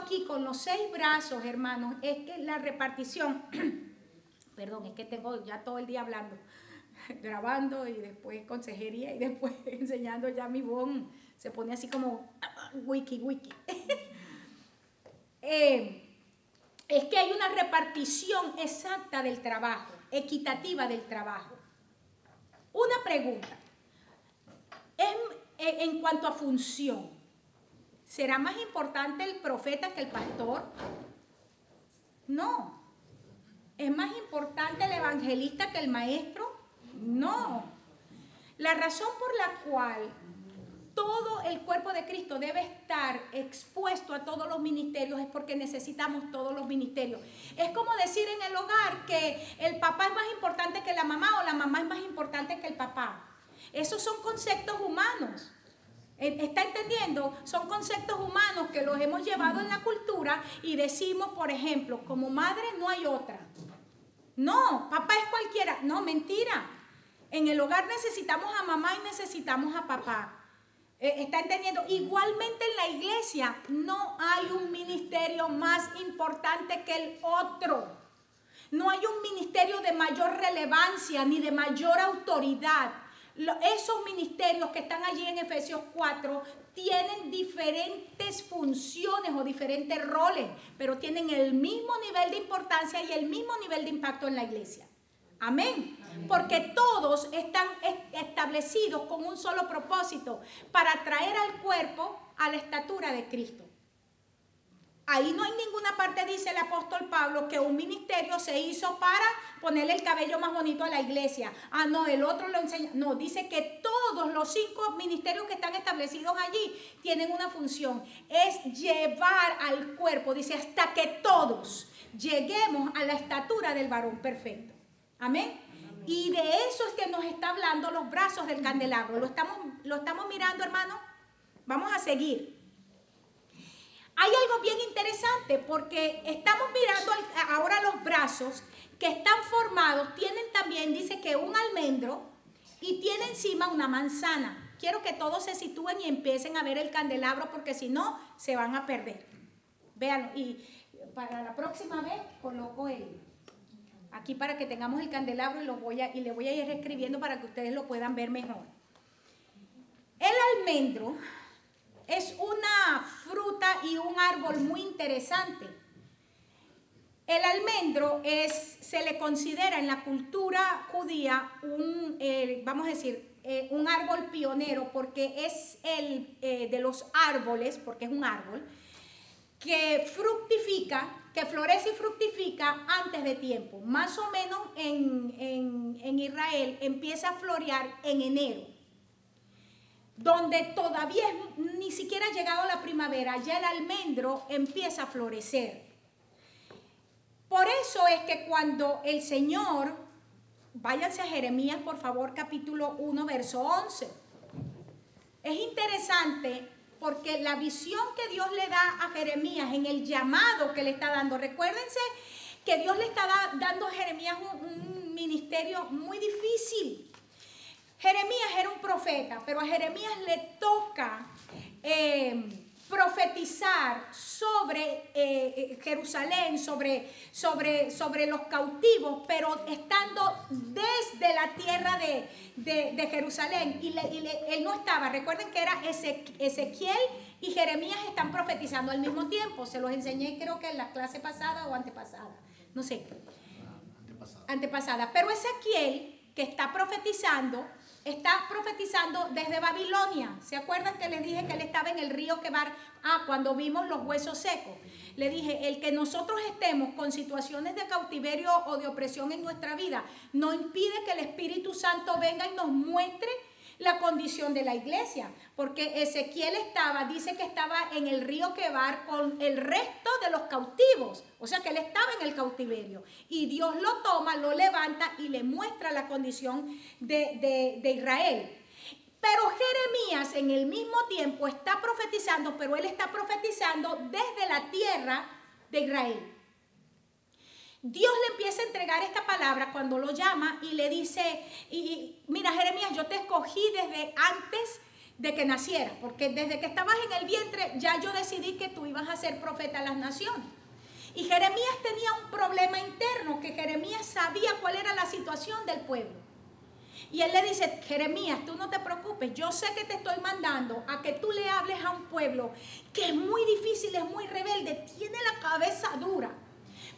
aquí con los 6 brazos, hermanos, es que la repartición, perdón, es que tengo ya todo el día hablando, grabando y después consejería y después enseñando, ya mi voz se pone así como wiki. Es que hay una repartición exacta del trabajo, equitativa del trabajo. Una pregunta, en cuanto a función, ¿será más importante el profeta que el pastor? No. ¿Es más importante el evangelista que el maestro? No. La razón por la cual todo el cuerpo de Cristo debe estar expuesto a todos los ministerios es porque necesitamos todos los ministerios. Es como decir en el hogar que el papá es más importante que la mamá o la mamá es más importante que el papá. Esos son conceptos humanos. ¿Está entendiendo? Son conceptos humanos que los hemos llevado en la cultura y decimos, por ejemplo, como madre no hay otra. No, papá es cualquiera. No, mentira. En el hogar necesitamos a mamá y necesitamos a papá. ¿Está entendiendo? Igualmente en la iglesia no hay un ministerio más importante que el otro. No hay un ministerio de mayor relevancia ni de mayor autoridad. Esos ministerios que están allí en Efesios 4 tienen diferentes funciones o diferentes roles, pero tienen el mismo nivel de importancia y el mismo nivel de impacto en la iglesia. Amén. Porque todos están establecidos con un solo propósito, para traer al cuerpo a la estatura de Cristo. Ahí no hay ninguna parte, dice el apóstol Pablo, que un ministerio se hizo para ponerle el cabello más bonito a la iglesia. Ah, no, el otro lo enseña. No, dice que todos los 5 ministerios que están establecidos allí tienen una función. Es llevar al cuerpo, dice, hasta que todos lleguemos a la estatura del varón perfecto. Amén. Y de eso es que nos está hablando los brazos del candelabro. ¿Lo estamos mirando, hermano? Vamos a seguir. Hay algo bien interesante porque estamos mirando ahora los brazos que están formados. Tienen también, dice que un almendro y tiene encima una manzana. Quiero que todos se sitúen y empiecen a ver el candelabro porque si no, se van a perder. Véanlo. Y para la próxima vez coloco aquí para que tengamos el candelabro y le voy a ir escribiendo para que ustedes lo puedan ver mejor. El almendro es una fruta y un árbol muy interesante. El almendro se le considera en la cultura judía vamos a decir, un árbol pionero porque es de los árboles, porque es un árbol, que fructifica, que florece y fructifica antes de tiempo. Más o menos en Israel empieza a florear en enero, donde todavía ni siquiera ha llegado la primavera, ya el almendro empieza a florecer. Por eso es que cuando el Señor, váyanse a Jeremías por favor, capítulo 1, verso 11. Es interesante porque la visión que Dios le da a Jeremías en el llamado que le está dando, recuérdense que Dios le está dando a Jeremías un ministerio muy difícil. Jeremías era un profeta, pero a Jeremías le toca profetizar sobre Jerusalén, sobre los cautivos, pero estando desde la tierra de Jerusalén. Y él no estaba, recuerden que era Ezequiel y Jeremías están profetizando al mismo tiempo. Se los enseñé creo que en la clase pasada o antepasada, no sé. Antepasada. Pero Ezequiel, que está profetizando desde Babilonia. ¿Se acuerdan que les dije que él estaba en el río Quebar? Cuando vimos los huesos secos. Le dije, el que nosotros estemos con situaciones de cautiverio o de opresión en nuestra vida no impide que el Espíritu Santo venga y nos muestre la condición de la iglesia, porque Ezequiel dice que estaba en el río Quebar con el resto de los cautivos, o sea que él estaba en el cautiverio, y Dios lo toma, lo levanta y le muestra la condición de Israel. Pero Jeremías en el mismo tiempo está profetizando, pero él está profetizando desde la tierra de Israel. Dios le empieza a entregar esta palabra cuando lo llama y le dice, mira Jeremías, yo te escogí desde antes de que nacieras, porque desde que estabas en el vientre ya yo decidí que tú ibas a ser profeta de las naciones. Y Jeremías tenía un problema interno, que Jeremías sabía cuál era la situación del pueblo. Y él le dice, Jeremías, tú no te preocupes, yo sé que te estoy mandando a que tú le hables a un pueblo que es muy difícil, es muy rebelde, tiene la cabeza dura.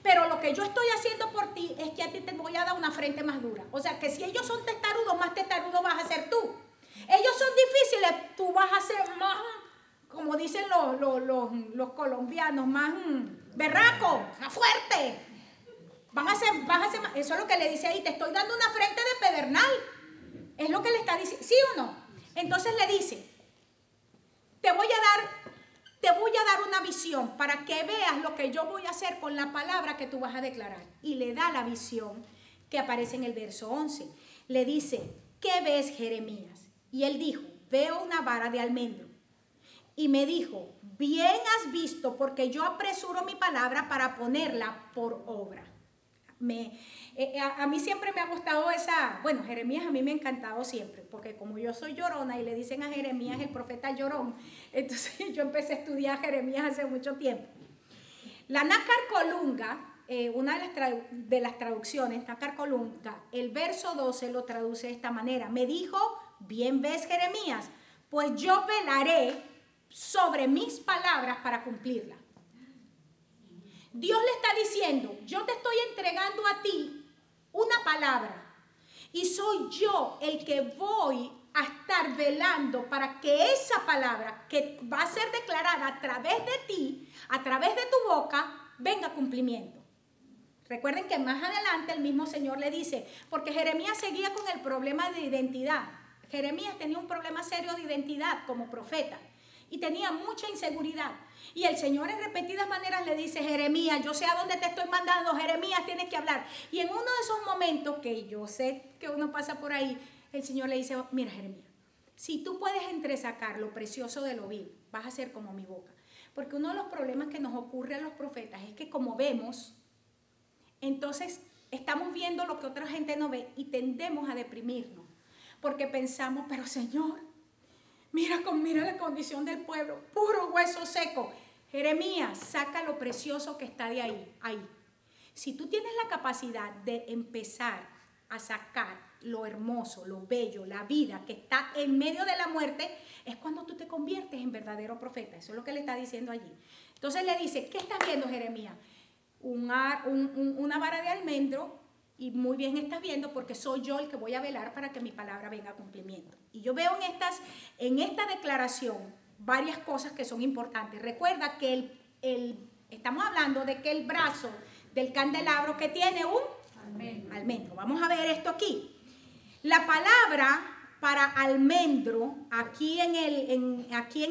Pero lo que yo estoy haciendo por ti es que a ti te voy a dar una frente más dura. O sea, que si ellos son testarudos, más testarudo vas a ser tú. Ellos son difíciles, tú vas a ser más, como dicen los colombianos, más berraco, más fuerte. Vas a ser más. Eso es lo que le dice ahí, te estoy dando una frente de pedernal. Es lo que le está diciendo, ¿sí o no? Entonces le dice, te voy a dar una visión para que veas lo que yo voy a hacer con la palabra que tú vas a declarar. Y le da la visión que aparece en el verso 11. Le dice, ¿qué ves, Jeremías? Y él dijo, veo una vara de almendro. Y me dijo, bien has visto, porque yo apresuro mi palabra para ponerla por obra. A mí siempre me ha gustado bueno, Jeremías a mí me ha encantado siempre, porque como yo soy llorona y le dicen a Jeremías el profeta llorón, entonces yo empecé a estudiar a Jeremías hace mucho tiempo. La Nácar Colunga, una de las traducciones, Nácar Colunga, el verso 12 lo traduce de esta manera. Me dijo, bien ves, Jeremías, pues yo velaré sobre mis palabras para cumplirlas. Dios le está diciendo, yo te estoy entregando a ti una palabra y soy yo el que voy a estar velando para que esa palabra que va a ser declarada a través de ti, a través de tu boca, venga a cumplimiento. Recuerden que más adelante el mismo Señor le dice, porque Jeremías seguía con el problema de identidad. Jeremías tenía un problema serio de identidad como profeta y tenía mucha inseguridad. Y el Señor en repetidas maneras le dice, Jeremías, yo sé a dónde te estoy mandando, Jeremías, tienes que hablar. Y en uno de esos momentos que yo sé que uno pasa por ahí, el Señor le dice, mira, Jeremías, si tú puedes entresacar lo precioso de lo vil, vas a ser como mi boca. Porque uno de los problemas que nos ocurre a los profetas es que como vemos, entonces estamos viendo lo que otra gente no ve y tendemos a deprimirnos. Porque pensamos, pero Señor, mira la condición del pueblo, puro hueso seco. Jeremías, saca lo precioso que está de ahí. Si tú tienes la capacidad de empezar a sacar lo hermoso, lo bello, la vida que está en medio de la muerte, es cuando tú te conviertes en verdadero profeta. Eso es lo que le está diciendo allí. Entonces le dice, ¿qué estás viendo, Jeremías? Una vara de almendro. Y muy bien estás viendo, porque soy yo el que voy a velar para que mi palabra venga a cumplimiento. Y yo veo en esta declaración varias cosas que son importantes. Recuerda que estamos hablando de que el brazo del candelabro que tiene un almendro. Vamos a ver esto aquí. La palabra para almendro aquí en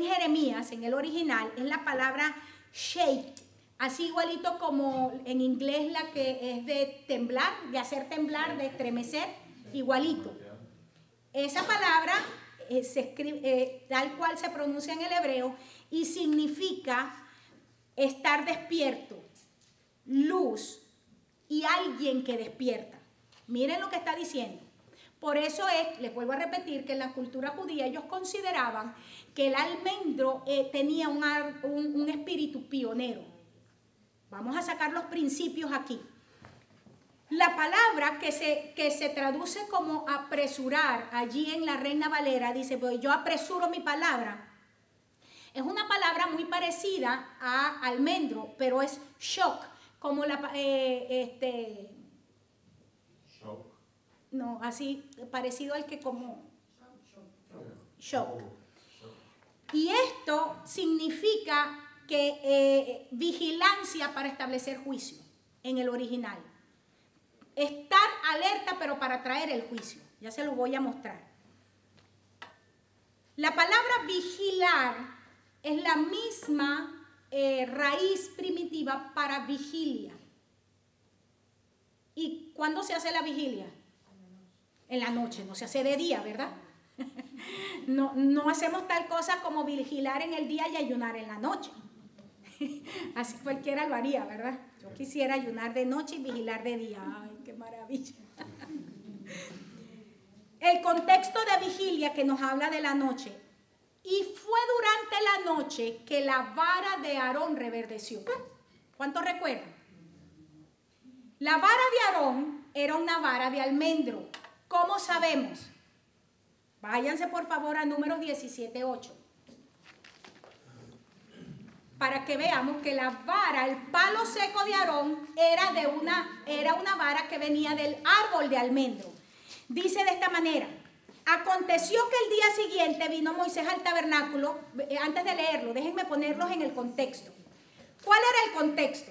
Jeremías, en el original, es la palabra shake. Así igualito como en inglés la que es de temblar, de hacer temblar, de estremecer, igualito. Esa palabra se escribe tal cual se pronuncia en el hebreo y significa estar despierto, luz y alguien que despierta. Miren lo que está diciendo. Por eso les vuelvo a repetir que en la cultura judía ellos consideraban que el almendro tenía un espíritu pionero. Vamos a sacar los principios aquí. La palabra que se traduce como apresurar, allí en la Reina Valera, dice, pues yo apresuro mi palabra. Es una palabra muy parecida a almendro, pero es shock, como shock. No, así, parecido al que como shock. Y esto significa que vigilancia para establecer juicio en el original. Estar alerta, pero para traer el juicio. Ya se lo voy a mostrar. La palabra vigilar es la misma raíz primitiva para vigilia. ¿Y cuándo se hace la vigilia? En la noche, no se hace de día, ¿verdad? No hacemos tal cosa como vigilar en el día y ayunar en la noche. Así cualquiera lo haría, ¿verdad? Yo quisiera ayunar de noche y vigilar de día. ¡Ay, qué maravilla! El contexto de vigilia que nos habla de la noche Y fue durante la noche que la vara de Aarón reverdeció. ¿Cuántos recuerdan? La vara de Aarón era una vara de almendro. ¿Cómo sabemos? Váyanse por favor a Números 17:8. Para que veamos que la vara, el palo seco de Aarón, era una vara que venía del árbol de almendro. Dice de esta manera: aconteció que el día siguiente vino Moisés al tabernáculo. Antes de leerlo, déjenme ponerlos en el contexto. ¿Cuál era el contexto?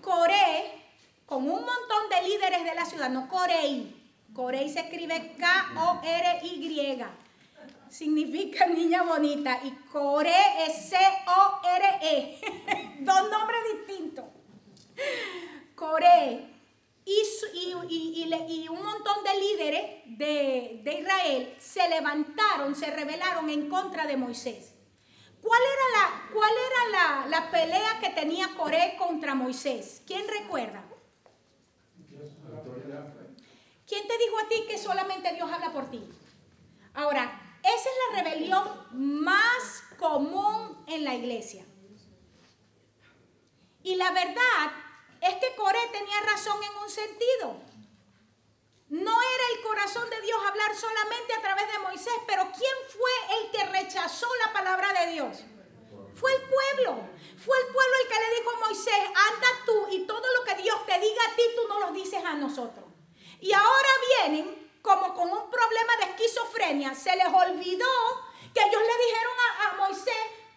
Coré, con un montón de líderes de la ciudad, no Corey. Corey se escribe K-O-R-Y. Significa niña bonita. Y Coré es C-O-R-E. Dos nombres distintos. Coré. Y un montón de líderes de Israel se levantaron, se rebelaron en contra de Moisés. ¿Cuál era la pelea que tenía Coré contra Moisés? ¿Quién recuerda? ¿Quién te dijo a ti que solamente Dios habla por ti? Ahora, esa es la rebelión más común en la iglesia. Y la verdad es que Coré tenía razón en un sentido. No era el corazón de Dios hablar solamente a través de Moisés, pero ¿quién fue el que rechazó la palabra de Dios? Fue el pueblo. Fue el pueblo el que le dijo a Moisés: anda tú y todo lo que Dios te diga a ti, tú no lo dices a nosotros. Y ahora vienen como con un problema de esquizofrenia. Se les olvidó que ellos le dijeron a Moisés: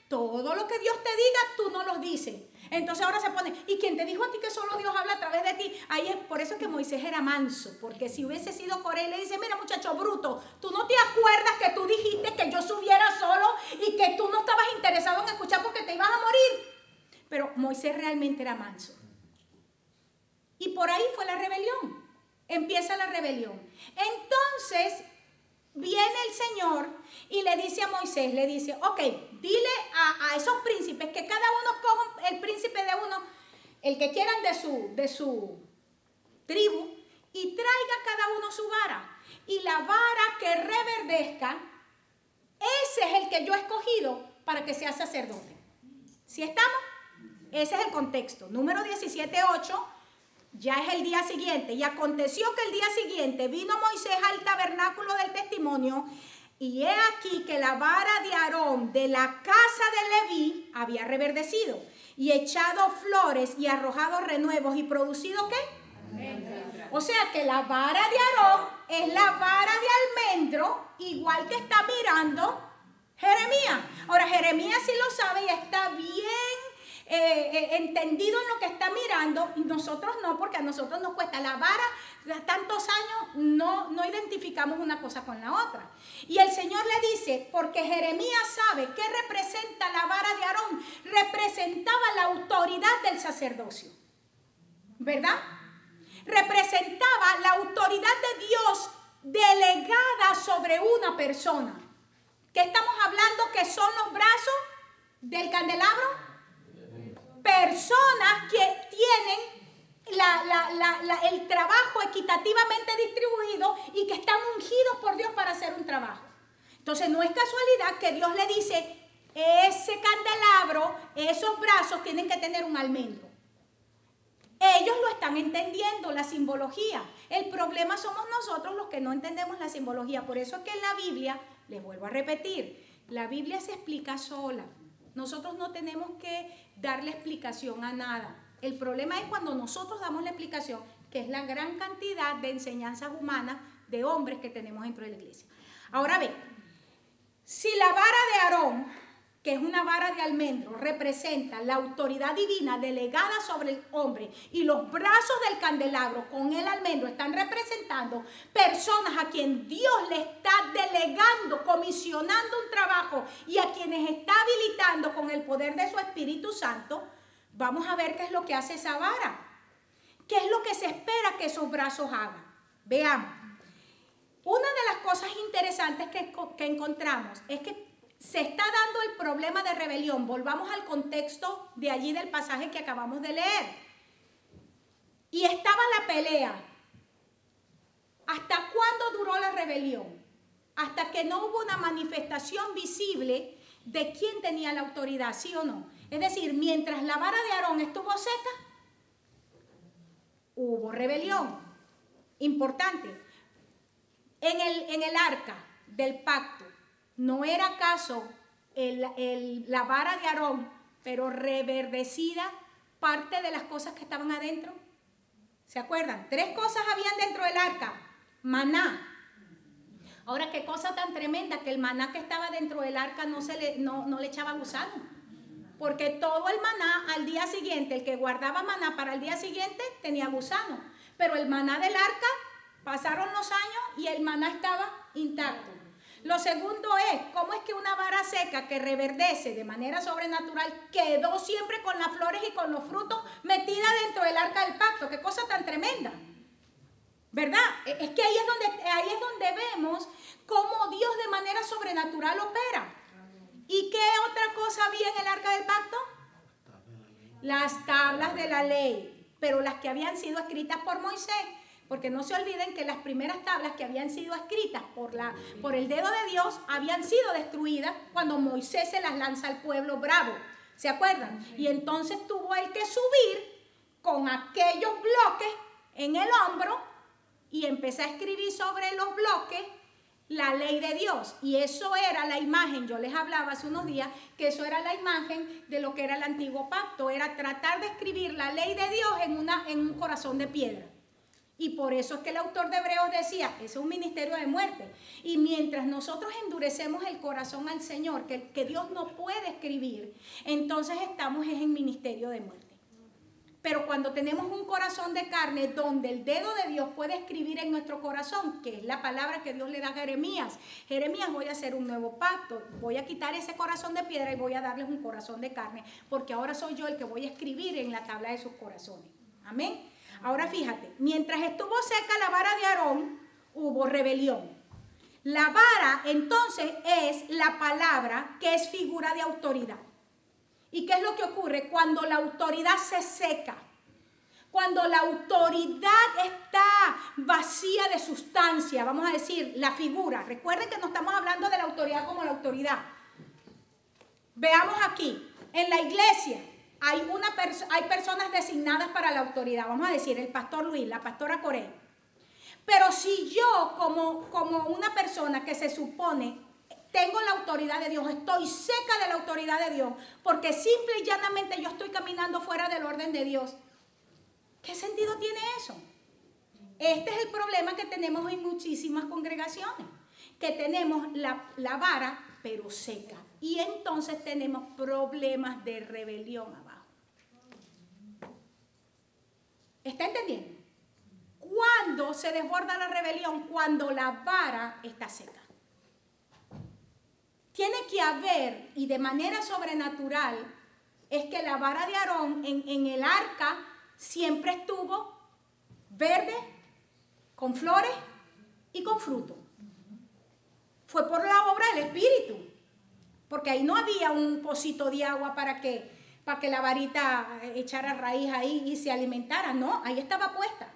todo lo que Dios te diga, tú no lo dices. Entonces ahora se pone: ¿y quién te dijo a ti que solo Dios habla a través de ti? Ahí es por eso que Moisés era manso, porque si hubiese sido Coré, le dice: mira, muchacho bruto, tú no te acuerdas que tú dijiste que yo subiera solo y que tú no estabas interesado en escuchar porque te ibas a morir. Pero Moisés realmente era manso. Y por ahí fue la rebelión. Empieza la rebelión. Entonces viene el Señor y le dice a Moisés, le dice: ok, dile a esos príncipes que cada uno coja el príncipe de uno, el que quieran de su tribu, y traiga cada uno su vara. Y la vara que reverdezca, ese es el que yo he escogido para que sea sacerdote. ¿Sí estamos? Ese es el contexto. Número 17:8. Ya es el día siguiente. Y aconteció que el día siguiente vino Moisés al tabernáculo del testimonio, y he aquí que la vara de Aarón de la casa de Leví había reverdecido, y echado flores, y arrojado renuevos, y producido ¿qué? Almendro. O sea que la vara de Aarón es la vara de almendro, igual que está mirando Jeremías. Ahora, Jeremías sí lo sabe y está bien entendido en lo que está mirando, y nosotros no, porque a nosotros nos cuesta la vara, tantos años no identificamos una cosa con la otra. Y el Señor le dice, porque Jeremías sabe qué representa la vara de Aarón. Representaba la autoridad del sacerdocio, ¿verdad? Representaba la autoridad de Dios delegada sobre una persona. ¿Qué estamos hablando? ¿Que son los brazos del candelabro? Personas que tienen el trabajo equitativamente distribuido y que están ungidos por Dios para hacer un trabajo. Entonces no es casualidad que Dios le dice: ese candelabro, esos brazos tienen que tener un almendro. Ellos lo están entendiendo, la simbología. El problema somos nosotros los que no entendemos la simbología. Por eso es que en la Biblia, les vuelvo a repetir, la Biblia se explica sola. Nosotros no tenemos que darle explicación a nada. El problema es cuando nosotros damos la explicación, que es la gran cantidad de enseñanzas humanas de hombres que tenemos dentro de la iglesia. Ahora ven, si la vara de Aarón, que es una vara de almendro, representa la autoridad divina delegada sobre el hombre, y los brazos del candelabro con el almendro están representando personas a quien Dios le está delegando, comisionando un trabajo, y a quienes está habilitando con el poder de su Espíritu Santo, vamos a ver qué es lo que hace esa vara. ¿Qué es lo que se espera que esos brazos hagan? Veamos. Una de las cosas interesantes que encontramos es que se está dando el problema de rebelión. Volvamos al contexto de allí del pasaje que acabamos de leer. Y estaba la pelea. ¿Hasta cuándo duró la rebelión? hasta que no hubo una manifestación visible de quién tenía la autoridad, ¿sí o no? Es decir, mientras la vara de Aarón estuvo seca, hubo rebelión. Importante. En el arca del pacto, ¿no era acaso la vara de Aarón, pero reverdecida, parte de las cosas que estaban adentro? ¿Se acuerdan? 3 cosas habían dentro del arca. Maná. Ahora, qué cosa tan tremenda que el maná que estaba dentro del arca no le echaba gusano. Porque todo el maná al día siguiente, el que guardaba maná para el día siguiente, tenía gusano. Pero el maná del arca, pasaron los años y el maná estaba intacto. Lo segundo es, ¿cómo es que una vara seca que reverdece de manera sobrenatural quedó siempre con las flores y con los frutos metida dentro del arca del pacto? ¡Qué cosa tan tremenda! ¿Verdad? Es que ahí es donde vemos cómo Dios de manera sobrenatural opera. ¿Y qué otra cosa había en el arca del pacto? Las tablas de la ley, pero las que habían sido escritas por Moisés. Porque no se olviden que las primeras tablas que habían sido escritas por el dedo de Dios habían sido destruidas cuando Moisés se las lanza al pueblo bravo. ¿Se acuerdan? Y entonces tuvo él que subir con aquellos bloques en el hombro y empezó a escribir sobre los bloques la ley de Dios. Y eso era la imagen, yo les hablaba hace unos días, que eso era la imagen de lo que era el antiguo pacto. Era tratar de escribir la ley de Dios en un corazón de piedra. Y por eso es que el autor de Hebreos decía, ese es un ministerio de muerte. Y mientras nosotros endurecemos el corazón al Señor, que Dios no puede escribir, entonces estamos en ministerio de muerte. Pero cuando tenemos un corazón de carne donde el dedo de Dios puede escribir en nuestro corazón, que es la palabra que Dios le da a Jeremías. Jeremías, voy a hacer un nuevo pacto, voy a quitar ese corazón de piedra y voy a darles un corazón de carne, porque ahora soy yo el que voy a escribir en la tabla de sus corazones. Amén. Ahora fíjate, mientras estuvo seca la vara de Aarón, hubo rebelión. La vara entonces es la palabra que es figura de autoridad. ¿Y qué es lo que ocurre? Cuando la autoridad se seca, cuando la autoridad está vacía de sustancia, vamos a decir, la figura. Recuerden que no estamos hablando de la autoridad como la autoridad. Veamos aquí, en la iglesia hay personas designadas para la autoridad. Vamos a decir, el pastor Luis, la pastora Corey. Pero si yo, como una persona que se supone tengo la autoridad de Dios, estoy seca de la autoridad de Dios, porque simple y llanamente yo estoy caminando fuera del orden de Dios, ¿qué sentido tiene eso? Este es el problema que tenemos en muchísimas congregaciones, que tenemos la vara pero seca, y entonces tenemos problemas de rebelión abajo. ¿Está entendiendo? ¿Cuándo se desborda la rebelión? Cuando la vara está seca. Tiene que haber, y de manera sobrenatural, es que la vara de Aarón en el arca siempre estuvo verde, con flores y con fruto. Fue por la obra del Espíritu, porque ahí no había un pocito de agua para que la varita echara raíz ahí y se alimentara. No, ahí estaba puesta.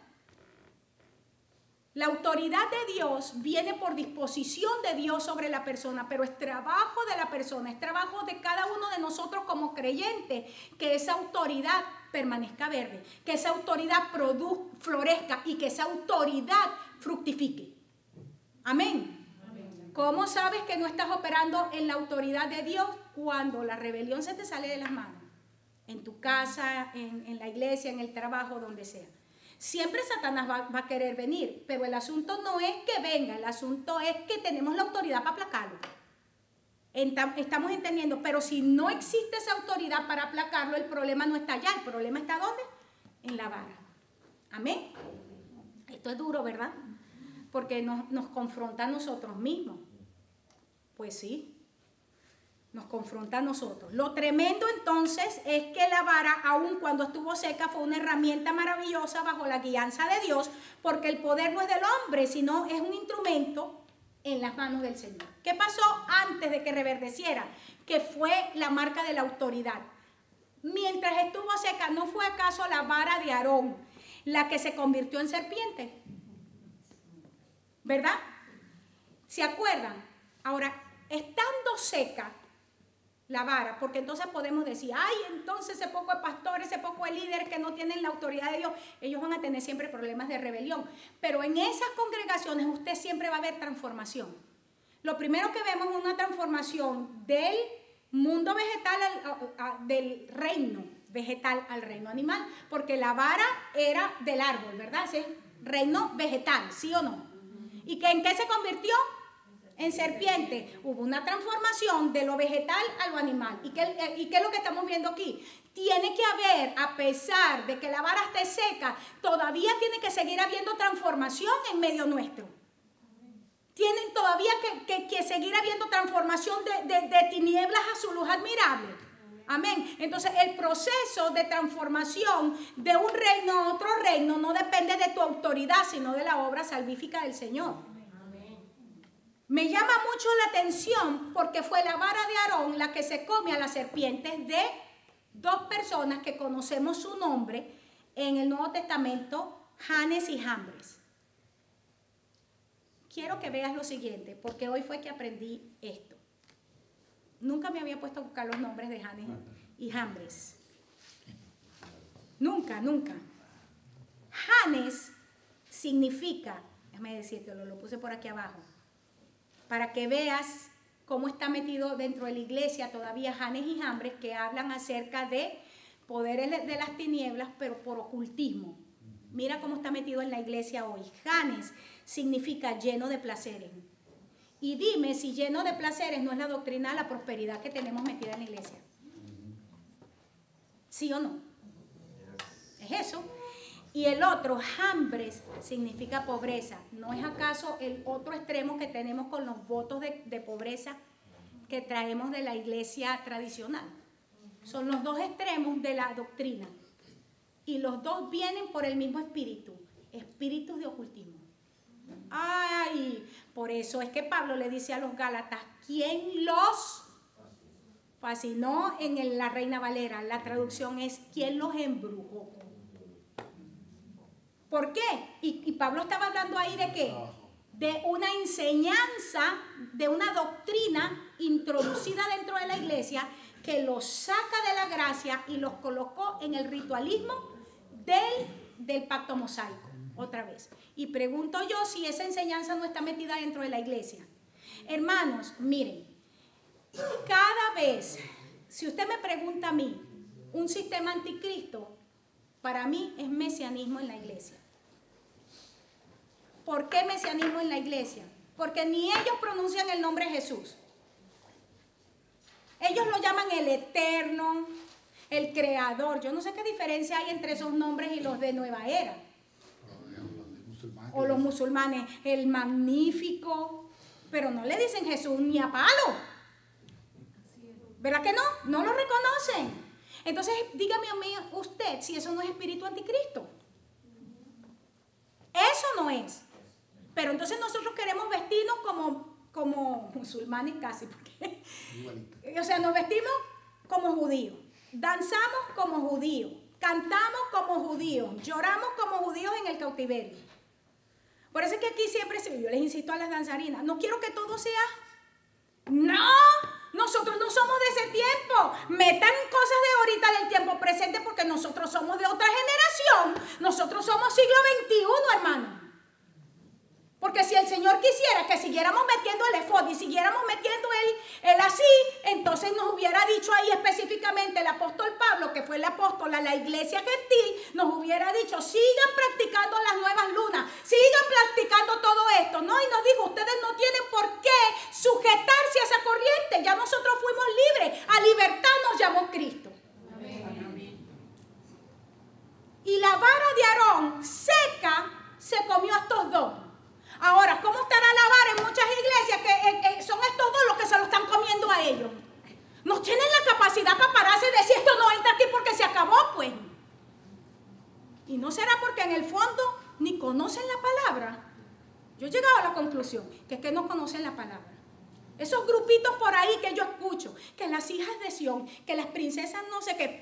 La autoridad de Dios viene por disposición de Dios sobre la persona, pero es trabajo de la persona, es trabajo de cada uno de nosotros como creyentes, que esa autoridad permanezca verde, que esa autoridad florezca y que esa autoridad fructifique. Amén. Amén. ¿Cómo sabes que no estás operando en la autoridad de Dios? Cuando la rebelión se te sale de las manos, en tu casa, en la iglesia, en el trabajo, donde sea. Siempre Satanás va a querer venir, pero el asunto no es que venga, el asunto es que tenemos la autoridad para aplacarlo. Estamos entendiendo, pero si no existe esa autoridad para aplacarlo, el problema no está allá, el problema está ¿dónde? En la vara. Amén. Esto es duro, ¿verdad? Porque nos confronta a nosotros mismos. Pues sí. Nos confronta a nosotros. Lo tremendo entonces es que la vara, aun cuando estuvo seca, fue una herramienta maravillosa bajo la guianza de Dios, porque el poder no es del hombre, sino es un instrumento en las manos del Señor. ¿Qué pasó antes de que reverdeciera? Que fue la marca de la autoridad. Mientras estuvo seca, ¿no fue acaso la vara de Aarón la que se convirtió en serpiente? ¿Verdad? ¿Se acuerdan? Ahora, estando seca la vara, porque entonces podemos decir, ay, entonces ese poco de pastores, ese poco de líderes que no tienen la autoridad de Dios, ellos van a tener siempre problemas de rebelión. Pero en esas congregaciones usted siempre va a ver transformación. Lo primero que vemos es una transformación del mundo vegetal, del reino vegetal al reino animal, porque la vara era del árbol, ¿verdad? Ese reino vegetal, ¿sí o no? ¿Y en qué se convirtió? En serpiente. Hubo una transformación de lo vegetal a lo animal. ¿Y qué es lo que estamos viendo aquí? Tiene que haber, a pesar de que la vara esté seca, todavía tiene que seguir habiendo transformación en medio nuestro. Tienen todavía que seguir habiendo transformación de tinieblas a su luz admirable. Amén. Entonces el proceso de transformación de un reino a otro reino no depende de tu autoridad, sino de la obra salvífica del Señor. Me llama mucho la atención porque fue la vara de Aarón la que se come a las serpientes de dos personas que conocemos su nombre en el Nuevo Testamento, Janes y Jambres. Quiero que veas lo siguiente, porque hoy fue que aprendí esto. Nunca me había puesto a buscar los nombres de Janes y Jambres. Nunca, nunca. Janes significa, déjame decirte, lo puse por aquí abajo, para que veas cómo está metido dentro de la iglesia todavía Janes y Jambres, que hablan acerca de poderes de las tinieblas, pero por ocultismo. Mira cómo está metido en la iglesia hoy. Janes significa lleno de placeres. Y dime si lleno de placeres no es la doctrina de la prosperidad que tenemos metida en la iglesia. ¿Sí o no? Es eso. Y el otro, Jambres, significa pobreza. ¿No es acaso el otro extremo que tenemos con los votos de pobreza que traemos de la iglesia tradicional? Son los dos extremos de la doctrina. Y los dos vienen por el mismo espíritu, espíritus de ocultismo. Ay, por eso es que Pablo le dice a los Gálatas, ¿quién los fascinó? En la Reina Valera, la traducción es, ¿quién los embrujó? ¿Por qué? Y Pablo estaba hablando ahí de qué? De una enseñanza, de una doctrina introducida dentro de la iglesia que los saca de la gracia y los colocó en el ritualismo del pacto mosaico, otra vez. Y pregunto yo si esa enseñanza no está metida dentro de la iglesia. Hermanos, miren, cada vez, si usted me pregunta a mí, un sistema anticristo, para mí es mesianismo en la iglesia. ¿Por qué mesianismo en la iglesia? Porque ni ellos pronuncian el nombre Jesús. Ellos lo llaman el Eterno, el Creador. Yo no sé qué diferencia hay entre esos nombres y los de Nueva Era. O los musulmanes, el Magnífico. Pero no le dicen Jesús ni a palo. ¿Verdad que no? No lo reconocen. Entonces, dígame a mí usted si eso no es espíritu anticristo. Eso no es. Pero entonces nosotros queremos vestirnos como musulmanes casi. Porque, o sea, nos vestimos como judíos. Danzamos como judíos. Cantamos como judíos. Lloramos como judíos en el cautiverio. Por eso es que aquí siempre, yo les insisto a las danzarinas, no quiero que todo sea... ¡No! Nosotros no somos de ese tiempo. Metan cosas de ahorita del tiempo presente porque nosotros somos de otra generación. Nosotros somos siglo XXI, hermano. Porque si el Señor quisiera que siguiéramos metiendo el efod y siguiéramos metiendo el así, entonces nos hubiera dicho ahí específicamente el apóstol Pablo, que fue el apóstol a la iglesia gentil, nos hubiera dicho, sigan practicando las nuevas lunas, sigan practicando todo esto, ¿no? Y nos dijo, ustedes no tienen por qué sujetarse a esa corriente, ya nosotros fuimos libres, a libertad nos llamó Cristo. Amén. Y la vara de Aarón seca se comió a estos dos. Ahora, ¿cómo estará la vara en muchas iglesias que son estos dos los que se lo están comiendo a ellos? No tienen la capacidad para pararse y decir esto no entra aquí porque se acabó, pues. Y no será porque en el fondo ni conocen la palabra. Yo he llegado a la conclusión que es que no conocen la palabra. Esos grupitos por ahí que yo escucho, que las hijas de Sión, que las princesas no sé qué.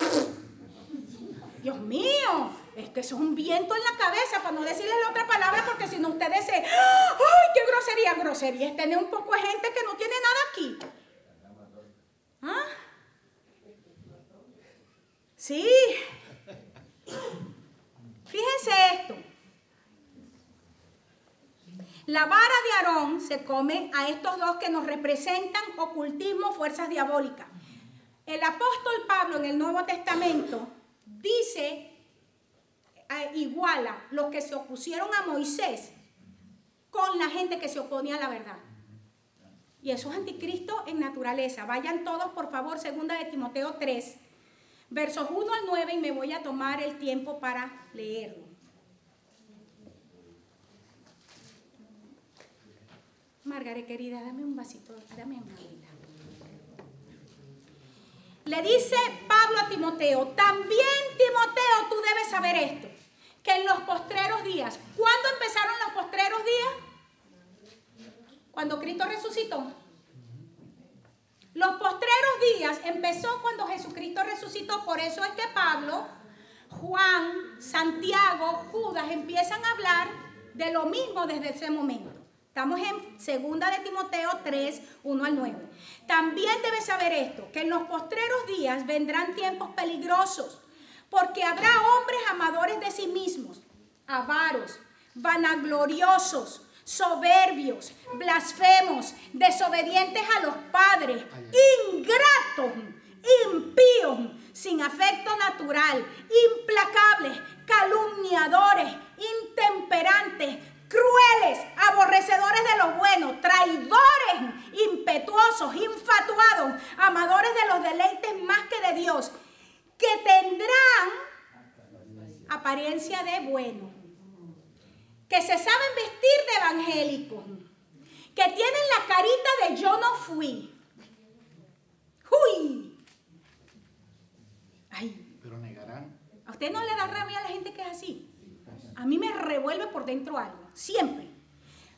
Dios mío, es que eso es un viento en la cabeza, para no decirles la otra palabra, porque si no ustedes se... ¡Ay, qué grosería! Grosería es tener un poco de gente que no tiene nada aquí. ¿Ah? Sí. Fíjense esto. La vara de Aarón se come a estos dos que nos representan ocultismo, fuerzas diabólicas. El apóstol Pablo en el Nuevo Testamento dice, iguala los que se opusieron a Moisés con la gente que se oponía a la verdad. Y eso es anticristo en naturaleza. Vayan todos, por favor, 2 de Timoteo 3, versos 1 al 9, y me voy a tomar el tiempo para leerlo. Margaret, querida, dame un vasito, dame una agüita. Le dice Pablo a Timoteo, también Timoteo, tú debes saber esto, que en los postreros días, ¿cuándo empezaron los postreros días? Cuando Cristo resucitó. Los postreros días empezó cuando Jesucristo resucitó, por eso es que Pablo, Juan, Santiago, Judas empiezan a hablar de lo mismo desde ese momento. Estamos en 2 de Timoteo 3, 1 al 9. También debes saber esto, que en los postreros días vendrán tiempos peligrosos, porque habrá hombres amadores de sí mismos, avaros, vanagloriosos, soberbios, blasfemos, desobedientes a los padres, ingratos, impíos, sin afecto natural, implacables, calumniadores, intemperantes, crueles, aborrecedores de lo bueno, traidores, impetuosos, infatuados, amadores de los deleites más que de Dios, que tendrán apariencia de bueno, que se saben vestir de evangélicos, que tienen la carita de yo no fui. ¡Uy! Ay. Pero negarán. ¿A usted no le da rabia a la gente que es así? A mí me revuelve por dentro algo, siempre.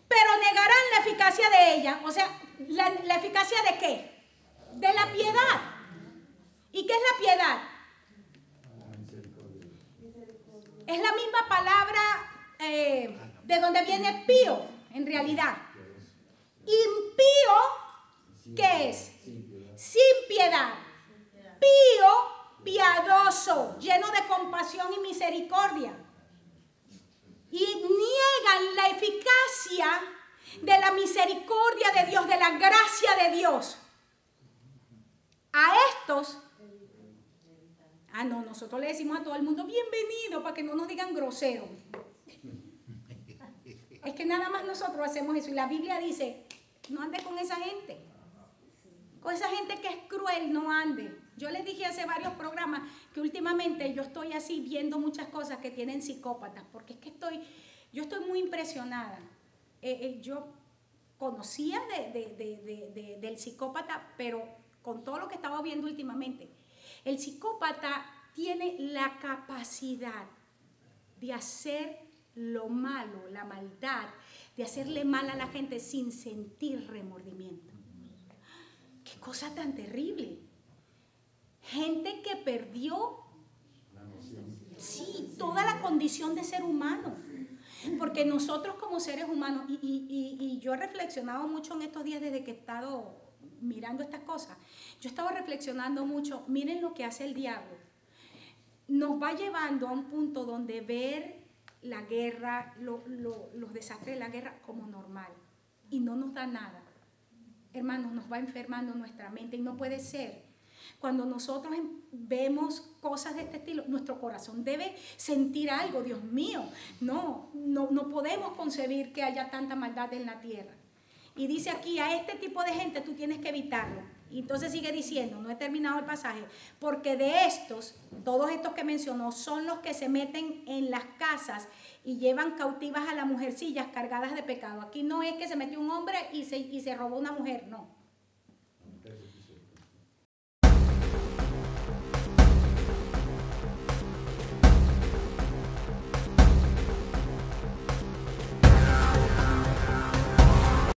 Pero negarán la eficacia de ella. O sea, ¿la eficacia de qué? De la piedad. ¿Y qué es la piedad? Es la misma palabra de donde viene pío, en realidad. Impío, ¿qué es? Sin piedad. Pío, piadoso, lleno de compasión y misericordia. Y niegan la eficacia de la misericordia de Dios, de la gracia de Dios. A estos, no, nosotros le decimos a todo el mundo bienvenido para que no nos digan grosero. Es que nada más nosotros hacemos eso y la Biblia dice, no ande con esa gente. Con esa gente que es cruel, no ande. Yo les dije hace varios programas que últimamente yo estoy así viendo muchas cosas que tienen psicópatas, porque es que yo estoy muy impresionada. Yo conocía del psicópata, pero con todo lo que estaba viendo últimamente, el psicópata tiene la capacidad de hacer lo malo, la maldad, de hacerle mal a la gente sin sentir remordimiento. ¡Qué cosa tan terrible! Gente que perdió, sí, toda la condición de ser humano. Porque nosotros como seres humanos, y yo he reflexionado mucho en estos días desde que he estado mirando estas cosas, yo estaba reflexionando mucho, miren lo que hace el diablo. Nos va llevando a un punto donde ver la guerra, los desastres de la guerra como normal, y no nos da nada. Hermanos, nos va enfermando nuestra mente y no puede ser. Cuando nosotros vemos cosas de este estilo, nuestro corazón debe sentir algo. Dios mío, no podemos concebir que haya tanta maldad en la tierra. Y dice aquí, a este tipo de gente tú tienes que evitarlo. Y entonces sigue diciendo, no he terminado el pasaje, porque de estos, todos estos que mencionó, son los que se meten en las casas y llevan cautivas a las mujercillas cargadas de pecado. Aquí no es que se metió un hombre y se robó una mujer, no.